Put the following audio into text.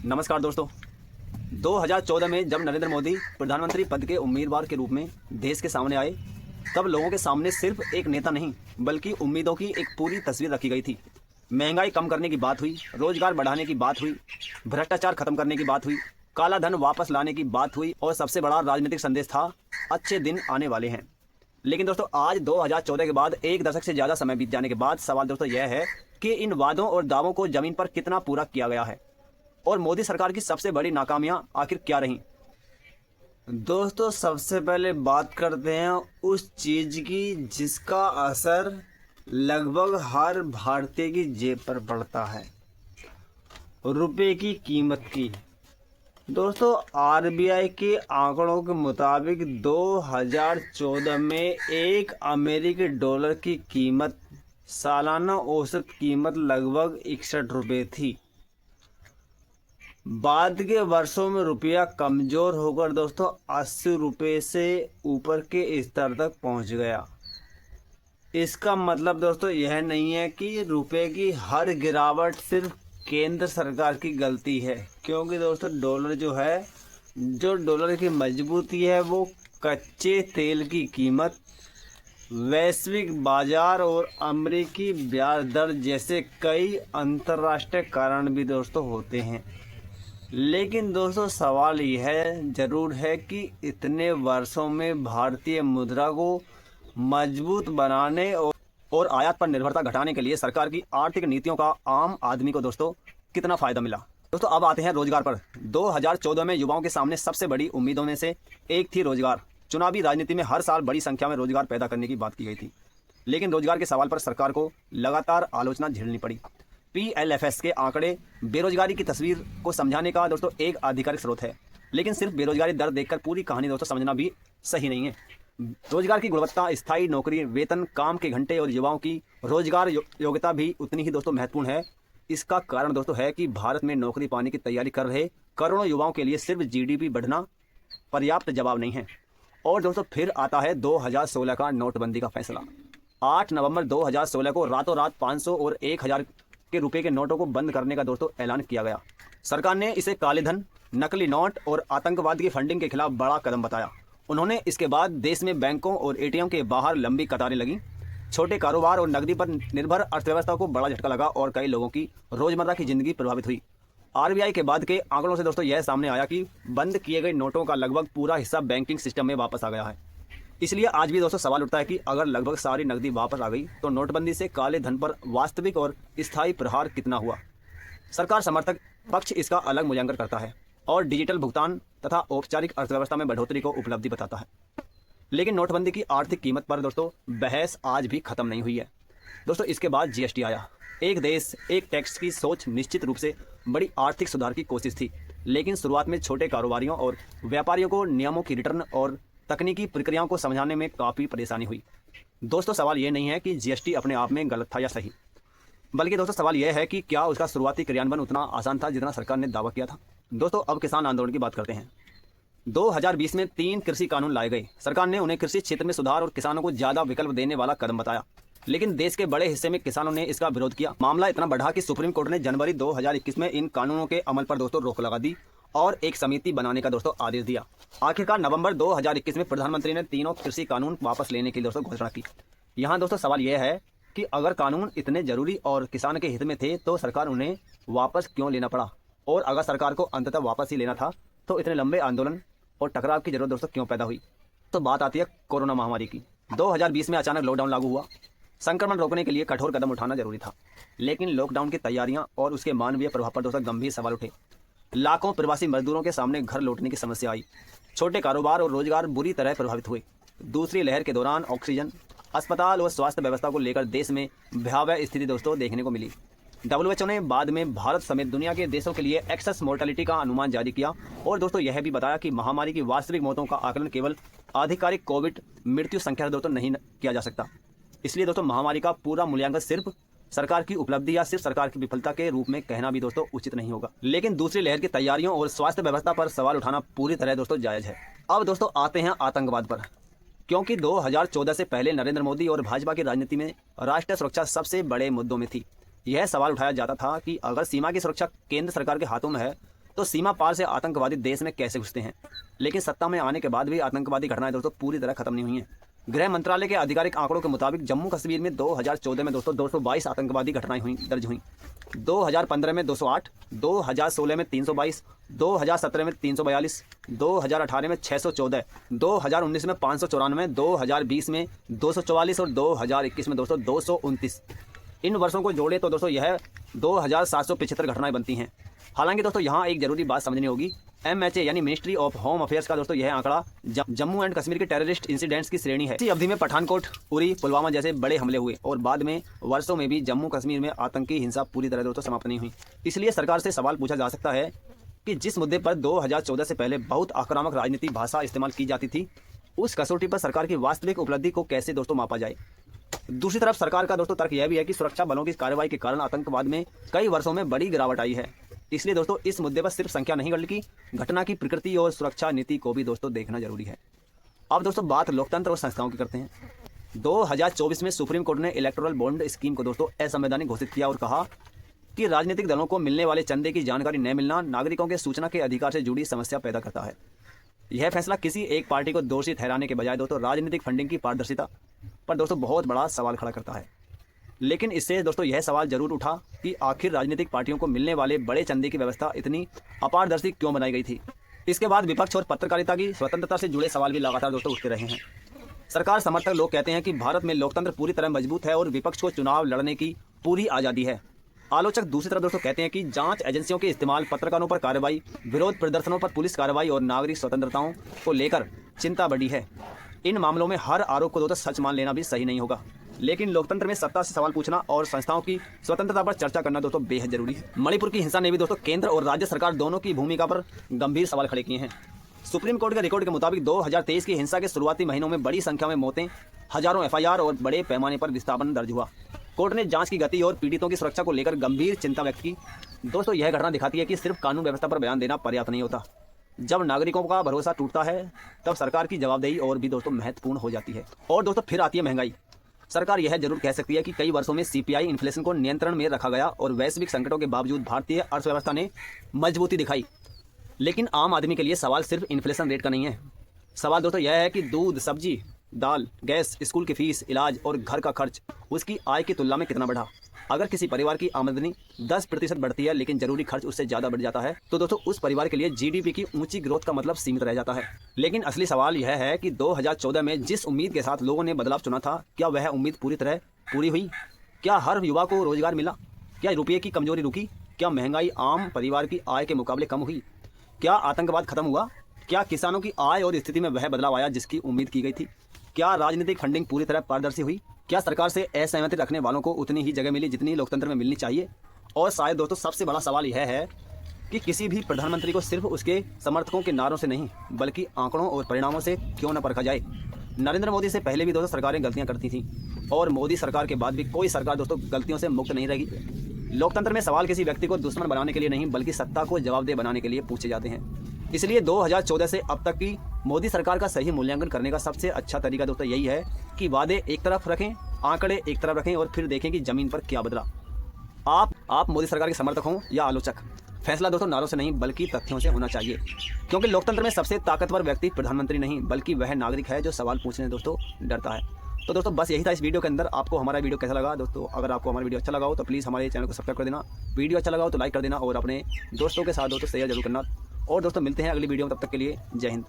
नमस्कार दोस्तों। 2014 में जब नरेंद्र मोदी प्रधानमंत्री पद के उम्मीदवार के रूप में देश के सामने आए, तब लोगों के सामने सिर्फ एक नेता नहीं बल्कि उम्मीदों की एक पूरी तस्वीर रखी गई थी। महंगाई कम करने की बात हुई, रोजगार बढ़ाने की बात हुई, भ्रष्टाचार खत्म करने की बात हुई, काला धन वापस लाने की बात हुई और सबसे बड़ा राजनीतिक संदेश था, अच्छे दिन आने वाले हैं। लेकिन दोस्तों आज 2014 के बाद एक दशक से ज़्यादा समय बीत जाने के बाद सवाल दोस्तों यह है कि इन वादों और दावों को ज़मीन पर कितना पूरा किया गया है और मोदी सरकार की सबसे बड़ी नाकामियां आखिर क्या रहीं। दोस्तों सबसे पहले बात करते हैं उस चीज़ की जिसका असर लगभग हर भारतीय की जेब पर पड़ता है, रुपए की कीमत की। दोस्तों आरबीआई के आंकड़ों के मुताबिक 2014 में एक अमेरिकी डॉलर की कीमत सालाना औसत कीमत लगभग 61 रुपये थी। बाद के वर्षों में रुपया कमज़ोर होकर दोस्तों 80 रुपये से ऊपर के स्तर तक पहुंच गया। इसका मतलब दोस्तों यह नहीं है कि रुपए की हर गिरावट सिर्फ केंद्र सरकार की गलती है, क्योंकि दोस्तों डॉलर जो डॉलर की मजबूती है वो कच्चे तेल की कीमत, वैश्विक बाजार और अमेरिकी ब्याज दर जैसे कई अंतर्राष्ट्रीय कारण भी दोस्तों होते हैं। लेकिन दोस्तों सवाल यह जरूर है कि इतने वर्षों में भारतीय मुद्रा को मजबूत बनाने और आयात पर निर्भरता घटाने के लिए सरकार की आर्थिक नीतियों का आम आदमी को दोस्तों कितना फायदा मिला। दोस्तों अब आते हैं रोजगार पर। 2014 में युवाओं के सामने सबसे बड़ी उम्मीदों में से एक थी रोजगार। चुनावी राजनीति में हर साल बड़ी संख्या में रोजगार पैदा करने की बात की गई थी, लेकिन रोजगार के सवाल पर सरकार को लगातार आलोचना झेलनी पड़ी। PLFS के आंकड़े बेरोजगारी की तस्वीर को समझाने का दोस्तों एक आधिकारिक स्रोत है, लेकिन सिर्फ बेरोजगारी दर देखकर पूरी कहानी दोस्तों समझना भी सही नहीं है। रोजगार की गुणवत्ता, स्थायी नौकरी, वेतन, काम के घंटे और युवाओं की रोजगार योग्यता भी उतनी ही दोस्तों महत्वपूर्ण है। इसका कारण दोस्तों है कि भारत में नौकरी पाने की तैयारी कर रहे करोड़ों युवाओं के लिए सिर्फ GDP बढ़ना पर्याप्त जवाब नहीं है। और दोस्तों फिर आता है 2016 का नोटबंदी का फैसला। 8 नवंबर 2016 को रातों रात 500 और 1000 के रुपए के नोटों को बंद करने का दोस्तों ऐलान किया गया। सरकार ने इसे काले धन, नकली नोट और आतंकवाद की फंडिंग के खिलाफ बड़ा कदम बताया। उन्होंने इसके बाद देश में बैंकों और ATM के बाहर लंबी कतारें लगी। छोटे कारोबार और नकदी पर निर्भर अर्थव्यवस्था को बड़ा झटका लगा और कई लोगों की रोजमर्रा की जिंदगी प्रभावित हुई। RBI के बाद के आंकड़ों से दोस्तों यह सामने आया कि बंद किए गए नोटों का लगभग पूरा हिस्सा बैंकिंग सिस्टम में वापस आ गया है। इसलिए आज भी दोस्तों सवाल उठता है कि अगर लगभग सारी नकदी वापस आ गई तो नोटबंदी से काले धन पर वास्तविक और स्थायी प्रहार कितना हुआ। सरकार समर्थक पक्ष इसका अलग मूल्यांकन करता है और डिजिटल भुगतान तथा औपचारिक अर्थव्यवस्था में बढ़ोतरी को उपलब्धि बताता है, लेकिन नोटबंदी की आर्थिक कीमत पर दोस्तों बहस आज भी खत्म नहीं हुई है। दोस्तों इसके बाद GST आया। एक देश एक टैक्स की सोच निश्चित रूप से बड़ी आर्थिक सुधार की कोशिश थी, लेकिन शुरुआत में छोटे कारोबारियों और व्यापारियों को नियमों की रिटर्न और तकनीकी प्रक्रियाओं को समझाने में काफ़ी परेशानी हुई। दोस्तों सवाल ये नहीं है कि GST अपने आप में गलत था या सही, बल्कि दोस्तों सवाल यह है कि क्या उसका शुरुआती क्रियान्वयन उतना आसान था जितना सरकार ने दावा किया था। दोस्तों अब किसान आंदोलन की बात करते हैं। 2020 में 3 कृषि कानून लाए गए। सरकार ने उन्हें कृषि क्षेत्र में सुधार और किसानों को ज़्यादा विकल्प देने वाला कदम बताया, लेकिन देश के बड़े हिस्से में किसानों ने इसका विरोध किया। मामला इतना बढ़ा कि सुप्रीम कोर्ट ने जनवरी 2021 में इन कानूनों के अमल पर दोस्तों रोक लगा दी और एक समिति बनाने का दोस्तों आदेश दिया। आखिरकार नवंबर 2021 में प्रधानमंत्री ने तीनों कृषि कानून वापस लेने की दोस्तों घोषणा की। यहाँ दोस्तों सवाल यह है कि अगर कानून इतने जरूरी और किसान के हित में थे तो सरकार उन्हें वापस क्यों लेना पड़ा, और अगर सरकार को अंततः वापस ही लेना था तो इतने लंबे आंदोलन और टकराव की जरूरत दोस्तों क्यों पैदा हुई। तो बात आती है कोरोना महामारी की। 2020 में अचानक लॉकडाउन लागू हुआ। संक्रमण रोकने के लिए कठोर कदम उठाना जरूरी था, लेकिन लॉकडाउन की तैयारियां और उसके मानवीय प्रभाव पर दोस्तों गंभीर सवाल उठे। लाखों प्रवासी मजदूरों के सामने घर लौटने की समस्या आई। छोटे कारोबार और रोजगार बुरी तरह प्रभावित हुए। दूसरी लहर के दौरान ऑक्सीजन, अस्पताल और स्वास्थ्य व्यवस्था को लेकर देश में भयावह स्थिति दोस्तों देखने को मिली। WHO ने बाद में भारत समेत दुनिया के देशों के लिए एक्सेस मोर्टेलिटी का अनुमान जारी किया और दोस्तों यह भी बताया कि महामारी की वास्तविक मौतों का आकलन केवल आधिकारिक कोविड मृत्यु संख्या दोस्तों नहीं किया जा सकता। इसलिए दोस्तों महामारी का पूरा मूल्यांकन सिर्फ सरकार की उपलब्धि या सिर्फ सरकार की विफलता के रूप में कहना भी दोस्तों उचित नहीं होगा। लेकिन दूसरी लहर की तैयारियों और स्वास्थ्य व्यवस्था पर सवाल उठाना पूरी तरह दोस्तों जायज है। अब दोस्तों आते हैं आतंकवाद पर, क्योंकि 2014 से पहले नरेंद्र मोदी और भाजपा की राजनीति में राष्ट्रीय सुरक्षा सबसे बड़े मुद्दों में थी। यह सवाल उठाया जाता था कि अगर सीमा की सुरक्षा केंद्र सरकार के हाथों में है तो सीमा पार से आतंकवादी देश में कैसे घुसते हैं। लेकिन सत्ता में आने के बाद भी आतंकवादी घटनाएं दोस्तों पूरी तरह खत्म नहीं हुई हैं। गृह मंत्रालय के आधिकारिक आंकड़ों के मुताबिक जम्मू कश्मीर में 2014 में दोस्तों 222 आतंकवादी घटनाएं दर्ज हुई। 2015 में 208, 2016 में 322, 2017 में 342, 2018 में 614, 2019 में 594, 2020 में 244 और 2021 में दोस्तों 229। इन वर्षों को जोड़े तो दोस्तों यह 2775 घटनाएं बनती हैं। हालांकि दोस्तों यहाँ एक जरूरी बात समझनी होगी, MHA यानी मिनिस्ट्री ऑफ होम अफेयर्स का दोस्तों यह आंकड़ा जम्मू एंड कश्मीर के टेररिस्ट इंसिडेंट्स की श्रेणी है। इसी अवधि में पठानकोट, उरी, पुलवामा जैसे बड़े हमले हुए और बाद में वर्षों में भी जम्मू कश्मीर में आतंकी हिंसा पूरी तरह दोस्तों समाप्त नहीं हुई। इसलिए सरकार से सवाल पूछा जा सकता है कि जिस मुद्दे पर 2014 से पहले बहुत आक्रामक राजनीतिक भाषा इस्तेमाल की जाती थी, उस कसौटी पर सरकार की वास्तविक उपलब्धि को कैसे दोस्तों मापा जाए। दूसरी तरफ सरकार का दोस्तों तर्क यह भी है कि सुरक्षा बलों की कार्रवाई के कारण आतंकवाद में कई वर्षों में बड़ी गिरावट आई है। इसलिए दोस्तों इस मुद्दे पर सिर्फ संख्या नहीं बल्कि घटना की प्रकृति और सुरक्षा नीति को भी दोस्तों देखना जरूरी है। अब दोस्तों बात लोकतंत्र और संस्थाओं की करते हैं। 2024 में सुप्रीम कोर्ट ने इलेक्टोरल बॉन्ड स्कीम को दोस्तों असंवैधानिक घोषित किया और कहा कि राजनीतिक दलों को मिलने वाले चंदे की जानकारी न मिलना नागरिकों के सूचना के अधिकार से जुड़ी समस्या पैदा करता है। यह फैसला किसी एक पार्टी को दोषी ठहराने के बजाय दोस्तों राजनीतिक फंडिंग की पारदर्शिता पर दोस्तों बहुत बड़ा सवाल खड़ा करता है। लेकिन इससे दोस्तों यह सवाल जरूर उठा कि आखिर राजनीतिक पार्टियों को मिलने वाले बड़े चंदे की व्यवस्था इतनी अपारदर्शी क्यों बनाई गई थी। इसके बाद विपक्ष और पत्रकारिता की स्वतंत्रता से जुड़े सवाल भी लगातार दोस्तों उठते रहे हैं। सरकार समर्थक लोग कहते हैं कि भारत में लोकतंत्र पूरी तरह मजबूत है और विपक्ष को चुनाव लड़ने की पूरी आज़ादी है। आलोचक दूसरी तरफ दोस्तों कहते हैं कि जांच एजेंसियों के इस्तेमाल, पत्रकारों पर कार्रवाई, विरोध प्रदर्शनों पर पुलिस कार्रवाई और नागरिक स्वतंत्रताओं को लेकर चिंता बढ़ी है। इन मामलों में हर आरोप को दोस्तों सच मान लेना भी सही नहीं होगा। लेकिन लोकतंत्र में सत्ता से सवाल पूछना और संस्थाओं की स्वतंत्रता पर चर्चा करना दोस्तों बेहद जरूरी है। मणिपुर की हिंसा ने भी दोस्तों केंद्र और राज्य सरकार दोनों की भूमिका पर गंभीर सवाल खड़े किए हैं। सुप्रीम कोर्ट के रिकॉर्ड के मुताबिक 2023 की हिंसा के शुरुआती महीनों में बड़ी संख्या में मौतें, हजारों FIR और बड़े पैमाने पर विस्थापन दर्ज हुआ। कोर्ट ने जांच की गति और पीड़ितों की सुरक्षा को लेकर गंभीर चिंता व्यक्त की। दोस्तों यह घटना दिखाती है कि सिर्फ कानून व्यवस्था पर बयान देना पर्याप्त नहीं होता। जब नागरिकों का भरोसा टूटता है तब सरकार की जवाबदेही और भी दोस्तों महत्वपूर्ण हो जाती है। और दोस्तों फिर आती है महंगाई। सरकार यह जरूर कह सकती है कि कई वर्षों में CPI इन्फ्लेशन को नियंत्रण में रखा गया और वैश्विक संकटों के बावजूद भारतीय अर्थव्यवस्था ने मजबूती दिखाई। लेकिन आम आदमी के लिए सवाल सिर्फ इन्फ्लेशन रेट का नहीं है। सवाल दोस्तों यह है कि दूध, सब्जी, दाल, गैस, स्कूल की फीस, इलाज और घर का खर्च उसकी आय की तुलना में कितना बढ़ा। अगर किसी परिवार की आमदनी 10% बढ़ती है लेकिन जरूरी खर्च उससे ज़्यादा बढ़ जाता है तो दोस्तों उस परिवार के लिए GDP की ऊंची ग्रोथ का मतलब सीमित रह जाता है। लेकिन असली सवाल यह है कि 2014 में जिस उम्मीद के साथ लोगों ने बदलाव चुना था, क्या वह उम्मीद पूरी तरह पूरी हुई? क्या हर युवा को रोजगार मिला? क्या रुपये की कमजोरी रुकी? क्या महंगाई आम परिवार की आय के मुकाबले कम हुई? क्या आतंकवाद खत्म हुआ? क्या किसानों की आय और स्थिति में वह बदलाव आया जिसकी उम्मीद की गई थी? क्या राजनीतिक फंडिंग पूरी तरह पारदर्शी हुई? क्या सरकार से असहमति रखने वालों को उतनी ही जगह मिली जितनी लोकतंत्र में मिलनी चाहिए? और शायद दोस्तों सबसे बड़ा सवाल यह है कि किसी भी प्रधानमंत्री को सिर्फ उसके समर्थकों के नारों से नहीं बल्कि आंकड़ों और परिणामों से क्यों न परखा जाए। नरेंद्र मोदी से पहले भी दोस्तों सरकारें गलतियां करती थीं और मोदी सरकार के बाद भी कोई सरकार दोस्तों गलतियों से मुक्त नहीं रहेगी। लोकतंत्र में सवाल किसी व्यक्ति को दुश्मन बनाने के लिए नहीं बल्कि सत्ता को जवाबदेह बनाने के लिए पूछे जाते हैं। इसलिए 2014 से अब तक की मोदी सरकार का सही मूल्यांकन करने का सबसे अच्छा तरीका दोस्तों यही है कि वादे एक तरफ रखें, आंकड़े एक तरफ रखें और फिर देखें कि जमीन पर क्या बदला। आप मोदी सरकार के समर्थक हों या आलोचक, फैसला दोस्तों नारों से नहीं बल्कि तथ्यों से होना चाहिए। क्योंकि लोकतंत्र में सबसे ताकतवर व्यक्ति प्रधानमंत्री नहीं बल्कि वह नागरिक है जो सवाल पूछने दोस्तों डरता है। तो दोस्तों बस यही था इस वीडियो के अंदर। आपको हमारा वीडियो कैसा लगा दोस्तों? अगर आपको हमारा वीडियो अच्छा लगा हो तो प्लीज़ हमारे चैनल को सब्सक्राइब कर देना। वीडियो अच्छा लगा हो तो लाइक कर देना और अपने दोस्तों के साथ दोस्तों शेयर जरूर करना। और दोस्तों मिलते हैं अगली वीडियो में, तब तक के लिए जय हिंद।